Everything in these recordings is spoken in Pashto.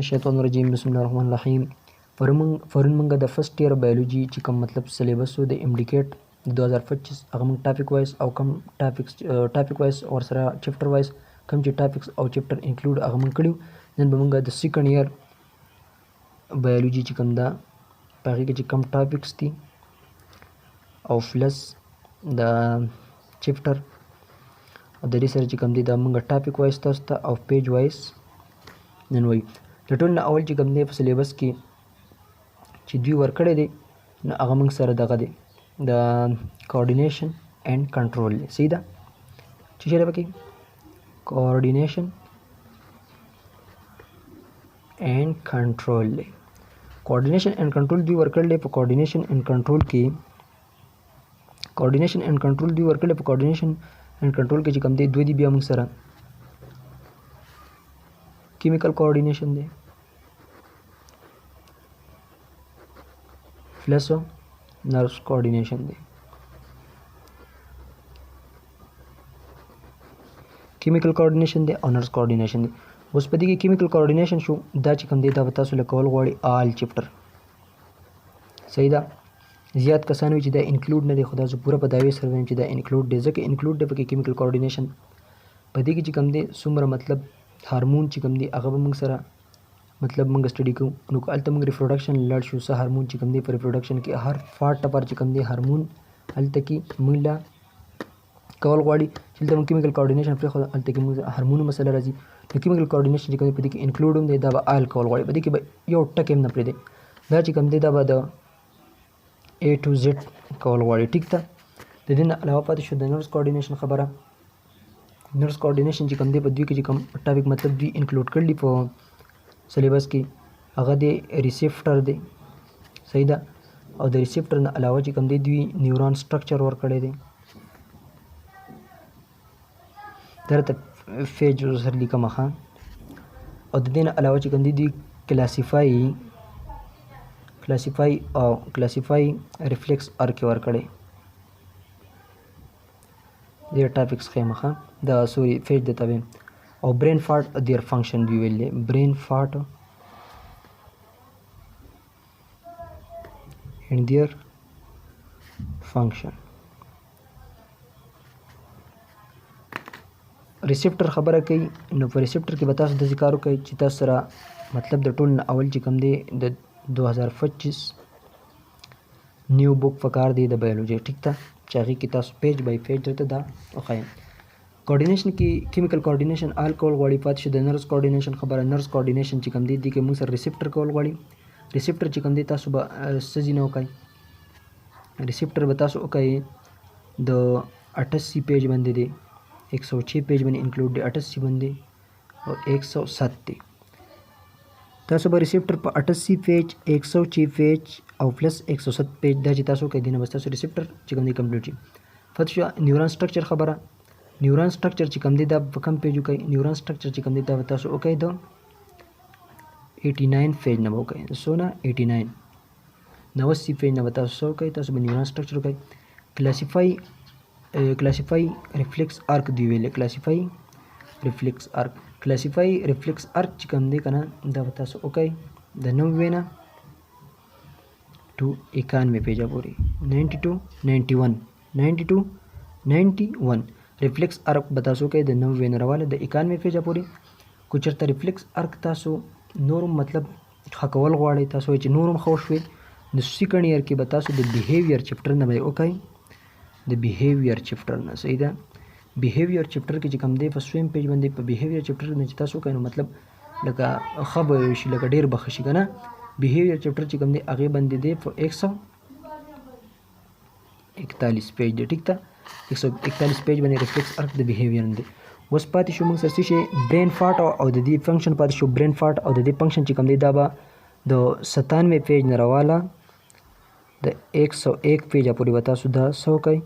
الشیطان الرجیم بسم الله الرحمن الرحیم. پرون موږ د فرست ایئر بایولوژي چې کوم مطلب سلیبس و د انډیکیټ 2025 هغه موږ ټاپک وایز او کوم ټاپک وایز او سره چپټر وایز کوم چې ټاپکس او چپټر انکلوډ هغه موږ کړیو. نن به موږ د سیکنډ ایئر بایولوژي چې کوم دا په هغې کې چې کوم ټاپکس دي او پلس د چپټر او د دې سره چې کوم دی دا موږ ټاپک وایز تاسو ته او پیج وایز نن وایو. د ټول نه اول چې کوم دی په سلیبس کې چې دوی ورکړی دی نو هغه موږ سره دغه دی د کوارډینیشن اینډ کنټرول دی. صحیح ده چې شی دی پکې کوارډینیشن اینډ کنټرول دی. کوارډینیشن اینډ کنټرول دوی ورکړل دی په کوارډینیشن اینډ کنټرول کې کوارډینیشن اینډ کنټرول دوی ورکړل په کوارډینیشن اینډ کنټرول کې چې کوم دی دوی دی بیا موږ سره chemical coordination دی plus nurse coordination دی. chemical coordination دی او nurse coordination دی. اوس په دې کې chemical coordination شو دا چې کوم دی دا به تاسو لکول غواړي آل چپټر. صحیح ده زیات کسان وي چې دا انکلوډ نه دی خو دا زه پوره په دعوې سره وایم چې دا انکلوډ دی ځکه انکلوډ دی پکې chemical coordination. په دې کې چې کوم دی څومره مطلب هارمون چې کوم دی هغه به موږ سره مطلب موږ سټډي کوو. نو هلته موږ ریپروډکشن لاړ شو څه هارمون چې کوم دی په ریپروډکشن کې هر فارټ ټپر چې کوم دی هارمون هلته کې موږ لا کول غواړي چې دلته موږ کیمیکل کوارډینیشن پرېښود هلته کې موږ هارمونو مسله راځي. نو کیمیکل کوارډینیشن چې کوم دی په دې کې انکلوډ هم دی دا به آل کول غواړي. په دې کې به یو ټکی هم نه پرېږدي دا چې کوم دی دا به د A to Z کول غواړي. ټیک ده د دې نه علاوه پاتې شو د نرس کوارډینیشن خبره. نرس کوارډینیشن چې کوم دی په دوی کې چې کوم ټاپک مطلب دوی انکلوډ کړي په سلیبس کې هغه دی ریسیپټر دی. صحیح ده او د ریسیپټر نه علاوه چې کوم دی دوی نیورون سټرکچر ورکړی دی درته فیج سره لیکم ښه. او د دې نه علاوه چې کوم دی دوی کلاسیفای ریفلیکس ارک ورکړی دیر ټاپکس خیمه ښه د سوري فیج د تبې او برین فارټ دیر فنکشن دوی ویل دی برین فارټ اینڈ دیر فنکشن. ریسیپټر خبره کوي نو په ریسیپټر کې به تاسو داسې کار وکړئ چې تاسو سره مطلب د ټول نه اول چې کوم دی د 2025 نیو بک پکار دی د بایولوژي. ټیک ده چې هغې کې تاسو پیج بای پیج درته دا وښایم. کوارډینیشن کې کیمیکل کوارډینیشن آل کول غواړي. پاتې شو د نرس کوارډینیشن خبره. نرس کوارډینیشن چې کوم دی دې کې موږ سره ریسیپټر کول غواړي. ریسیپټر چې کوم دی تاسو به څه ځینې وکړئ ریسیپټر به تاسو وکړئ د 88 پیج باندې دی 106 پیج باندې انکلوډ دی 88 باندې او 107 دی. تاسو به ریسیپټر په 88 پیج 106 پیج او پلس 107 پیج دا چې تاسو کوئ دینه بس تاسو ریسیپټر چې کوم دی کمپلیټ شي. پاتې شوه نیورون سټرکچر خبره. نیورون سټرکچر چې کوم دی دا په کوم پیج وکړئ نیورون سټرکچر چې کوم دی دا به تاسو وکړئ د 89 پیج نه به وکړئ څونه 89 90 پیج نه به تاسو څه وکړئ تاسو به نیورون سټرکچر وکړئ. کلاسیفای ریفلیکس ارک دوی ویلې کلاسیفای ریفلیکس ارک چې کوم دی که نه دا به تاسو وکړئ د 90 نه ټو 91 پیجه پورې 92 ریفلیکس ارک به تاسو وکړئ د 90 نه راواله د 91 پیجه پورې. کو چېرته ریفلیکس ارک تاسو نورم مطلب ښه کول غواړئ تاسو وایئ چې نورم ښه وشوې د سیکنډ ایئر کې به تاسو د بیهیویر چپټر نه به یې وکړئ د بیهیویر چپټر نه. صحیح ده بیهیویر چپټر کې چې کوم دی په سویم پیج باندې په بیهیویر چپټر نه چې تاسو وکړئ نو مطلب لکه ښه به شي لکه ډېر به ښه شي که نه. بیهیویر چپټر چې کوم دی هغې باندې دی په 141 پیج دی. ټیک ده 141 پیج باندې ریفلیکس ارک د بیهیویر نه دی. اوس پاتې شو موږ سره څه شی برین فارټ او د دې فنکشن پاتې شو برین فارټ او د دې فنکشن چې کوم دی دا به د 97 پیج نه راواله د 101 پیجه پورې به تاسو دا څه وکئ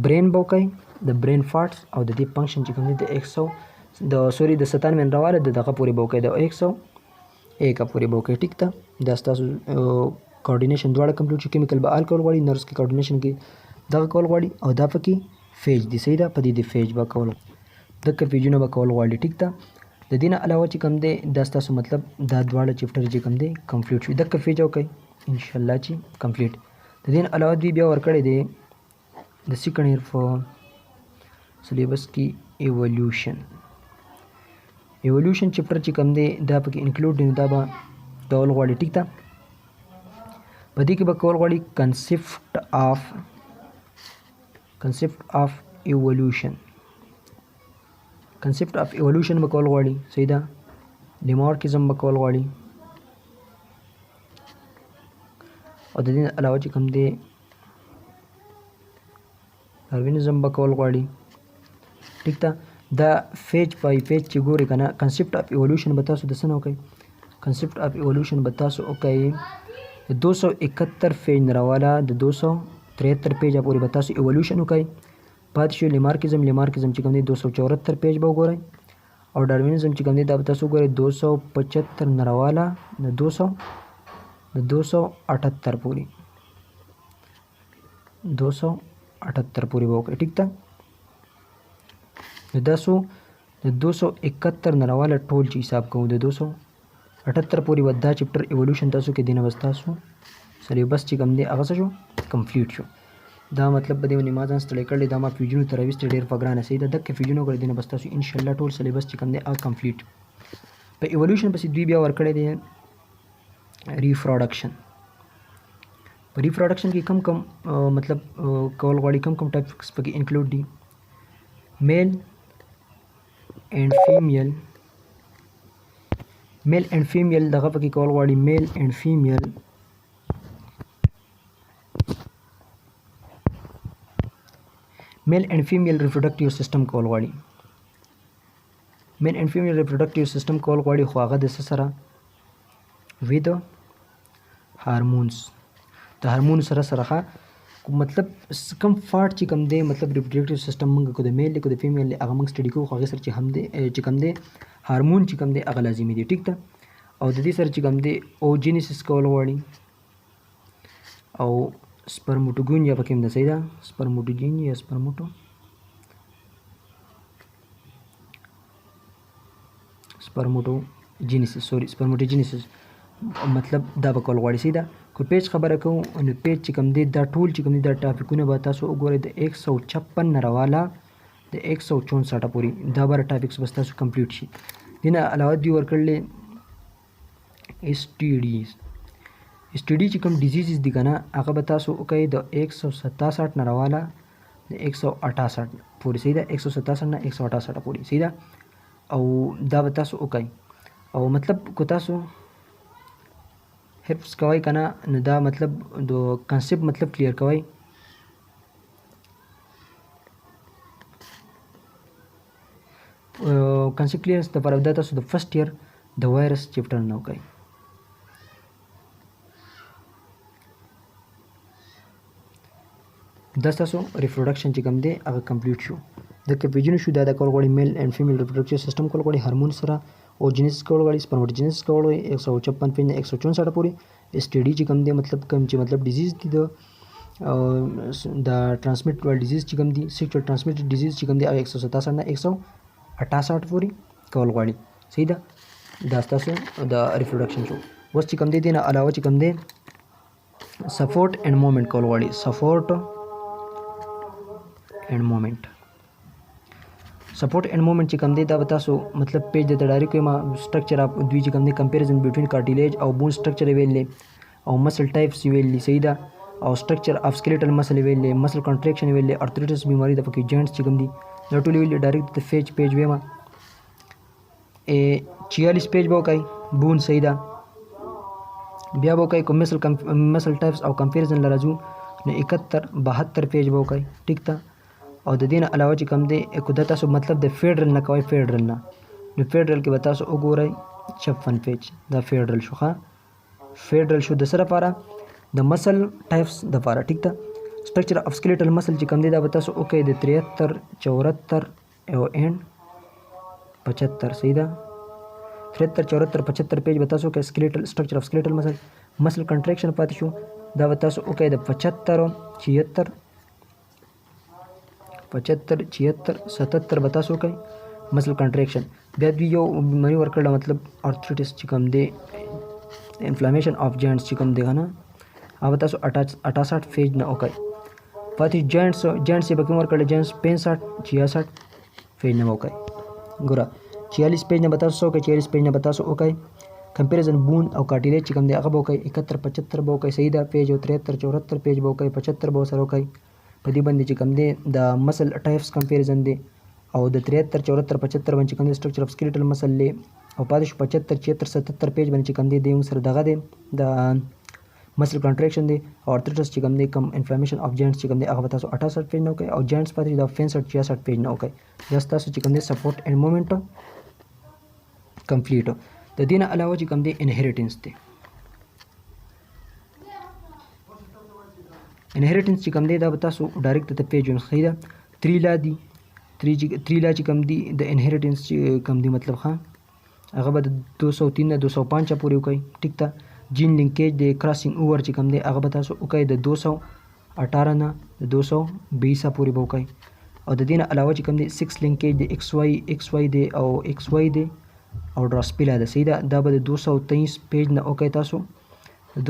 برین به وکئ د برین فارټس او د دې فنکشن چې کوم دی د 97 نه راواله د دغه پورې به وکئ د 101 پورې به وکئ. ټیک ده دا ستاسو کوارډینیشن دواړه کمپلیټ شو. کیمیکل به آل کول غواړي نرس کې کوارډینیشن کې دغه کول غواړي او دا پکې فیج دی. صحیح ده په دې د فیج به کول دغه پیجونه به کول غواړي. ټیک ده د دې نه علاوه چې کوم دی دا ستاسو مطلب دا دواړه چپټر چې کوم دی کمپلیټ شو دغه پیج وکړئ انشاءالله چې کمپلیټ د دې نه علاوه دوی بیا ورکړی دی د سیکنډ ایئر فور سلیبس کې ایولیوشن چپټر چې کوم دی دا پکې انکلوډ دی دا به کول غواړي ټیک ده په دې کې به کول غواړي concept of evolution به کول غواړي صحیح ده لیمارکزم به کول غواړي او د دې علاوه چې کوم دی ډاروینزم به کول غواړي ټیک ده دا پیج پای پیج چې ګوري کنه کنسپټ اف ایولیوشن به تاسو د څه نه وکړئ کنسپټ اف ایولیوشن به تاسو وکړئ د 271 پیج نه راواله د 273 پیجه پورې به تاسو ایولیوشن وکړئ پاتې شو لیمارکزم چې کوم دی 274 پیج به وګورئ او ډاروینزم چې کوم دی دا به تاسو وګورئ 275 نه راواله د 278 پورې 278 پورې به وکړئ ټیک ده د 271 نه راواله ټول چې حساب کوو د 278 پورې به دا چپټر ایولیوشن تاسو کې دینه بس تاسو سلیبس چې کوم دی هغه څه شو کمپلیټ شو دا مطلب به دی ما ځان ستړی کړی دا ما پیجونو ته راویستې ډېر په ګرانه صحیح ده دغه پیجونو کړی دینه بس تاسو انشاءالله ټول سلیبس چې کوم دی هغه کمپلیټ په ایولیوشن پسې دوی بیا ورکړی دی ریپروډکشن په ریپروډکشن کې کم مطلب کول غواړي کم ټاپکس پکې انکلوډ دي میل اینڈ فیمیل دغه پکې کول غواړي میل اینڈ فیمیل ریپروډکټیو سیستم کول غواړي خو هغه د څه سره وی د هارمونز د هارمون سره مطلب کم فارټ چې کم دی مطلب ریپروډکټیو سیستم موږ کو د میل کو د فیمیل هغه موږ سټډي کوو هغه سره چې هم دی چې کم دی هارمون چې کم دی هغه لازمي دی ټیک ده او د دې سره چې کم دی اوجینیسس کول غواړي او سپرمټوګون یا پکې هم ده صحیح ده سپرمټوجین یا سپرمټوجینیسس مطلب دا به کول غواړي صحیح ده کو پیج خبره کوو نو پیج چې کوم دی دا ټول چې کوم دی دا ټاپکونه به تاسو وګورئ د 156 نه راواله د 164 پورې دا بره ټاپکس به تاسو کمپلیټ شي دې نه علاوه دوی ورکړلې اس ټي ډي چې کوم ډیزیزز دي که نه هغه به تاسو وکړئ د 167 نه راواله د 168 پورې صحیح ده 167 نه 168 پورې صحیح ده او دا به تاسو وکړئ او مطلب کو تاسو حفظ کوئ که نه نو دا مطلب د کنسپټ مطلب کلیر کوئ کنسپټ کلیرنس دپاره دا تاسو د فرست ایئر د وایرس چپټر نه وکئ دا ستاسو ریپروډکشن چې کوم دی هغه کمپلیټ شو دغه پیجونه شو دا د کول غواړي میل اینډ فیمیل ریپروډکټیو سیستم کول غواړي هارمون سره اوجینیسس کول غواړي سپرمټوجینیسس کول غواړي 156 نه 164 پورې اس ټي ډي چې کوم دی مطلب کوم چې مطلب ډیزیز دی د ټرانسمیټبل ډیزیز چې کوم دی سیکشوال ټرانسمیټډ ډیزیز چې کوم دی 167 نه 168 پورې کول غواړي صحیح ده دا ستاسو د ریپروډکشن شو اوس چې کوم دی دې نه علاوه چې کوم دی سپورټ اینډ موومنټ کول غواړي سپورټ اینڈ موومنٹ چې کوم دی دا به تاسو مطلب پیج د ډایرکټ ما سټرکچر اف دوی چې کوم دی کمپیریزن بټوین کارټیلیج او بون سټرکچر ویلې او مسل ټایپس ویلې صحیح ده او سټرکچر اف سکلیټل مسل ویلې مسل کنټریکشن ویلې ارتریټس بیماری د پکې جوینټس چې کوم دی دا ټول ویلې ډایرکټ د پیج ویما 46 پیج به وکړئ بون صحیح ده بیا به وکړئ کوم مسل ټایپس او کمپیریزن لراځو نو 72 پیج به وکړئ ټیک ده او د دې نه علاوه چې کوم دی کو دا تاسو مطلب د فیډرل نه کوئ فیډرل نه نو فیډرل کې به تاسو وګورئ 56 پیج دا فیډرل شو ښه فیډرل شو د سره لپاره د مسل ټایپس د لپاره ټیک ده سټرکچر اف سکلیټل مسل چې کوم دی دا به تاسو وکړئ د 73 74 او اینډ 75 صحیح ده 73 74 75 پیج به تاسو وکړئ سکلیټل سټرکچر اف سکلیټل مسل کنټریکشن پاتې شو دا به تاسو وکړئ د 75 76 75 76 77 به تاسو وکړئ مسل کنټریکشن بیا دوی یو بیماري ورکړله مطلب ارتریټس چې کوم دی انفلامیشن اف جاینټس چې کوم دی که نه هغه تاسو 68 پیج نه وکړئ. پاتې جاینټس یې به کوم ورکړل جاینټس 65 پیج نه وکړئ. ګوره 46 پیج نه به تاسو وکړئ 46 پیج نه به تاسو وکړئ. کمپیریزن بون او کارټیلیج چې کوم دی هغه به وکړئ 71 75 به وکړئ صحیح ده پیج او 73 74 پیج به وکړئ 75 به ورسره وکړئ. په دې باندې چې کوم دی د مسل ټایپس کمپیریزن دی او د 73 74 75 باندې کوم دی سټرکچر اف سکلیټل مسل دی او پاتې شو 75 76 77 پیج باندې چې کوم دی د سره دغه دی د مسل کنټریکشن دی او ارتریټس چې کوم دی کم انفلامیشن اف جاینټس چې کوم دی هغه به تاسو 68 پیج نه وکړئ او جاینټس پاتې د 65 66 پیج نه وکړئ. دا تاسو چې کوم دی سپورټ اینډ موومنټ کمپلیټ. د دې نه علاوه چې کوم دی انهریټنس دی. انهریټنس چې کوم دی دا به تاسو ډایرکټ ته پیج ون صحیح ده 3 لا دي 3 لا چې کوم دی د انهریټنس چې کوم دی مطلب ښه هغه به د 203 نه 205 پورې وکړئ ټیک ته. جین لینکیج د کراسینګ اوور چې کوم دی هغه به تاسو وکړئ د 218 نه د 220 پورې به وکړئ. او د دې نه علاوه چې کوم دی 6 لینکیج د ایکس واي دی او ایکس واي دی او ډراسپیلا ده صحیح ده دا به د 223 پیج نه وکړئ تاسو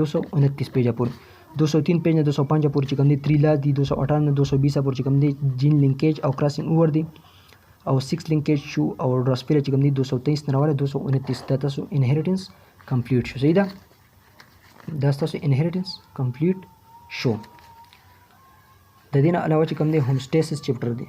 229 پیجه پورې 203 پیج نه 205 پورې چې کوم دی 3 لا دي 218 نه 220 پورې چې کوم دی جین لینکیج او کراسینګ اوور دی او 6 لینکیج شو او ډراسپیلا چې کوم دی 223 نه راواله 229 دا تاسو انهریټنس کمپلیټ شو صحیح ده. دا تاسو انهریټنس کمپلیټ شو. د دې نه علاوه چې کوم دی هومسټیسس چپټر دی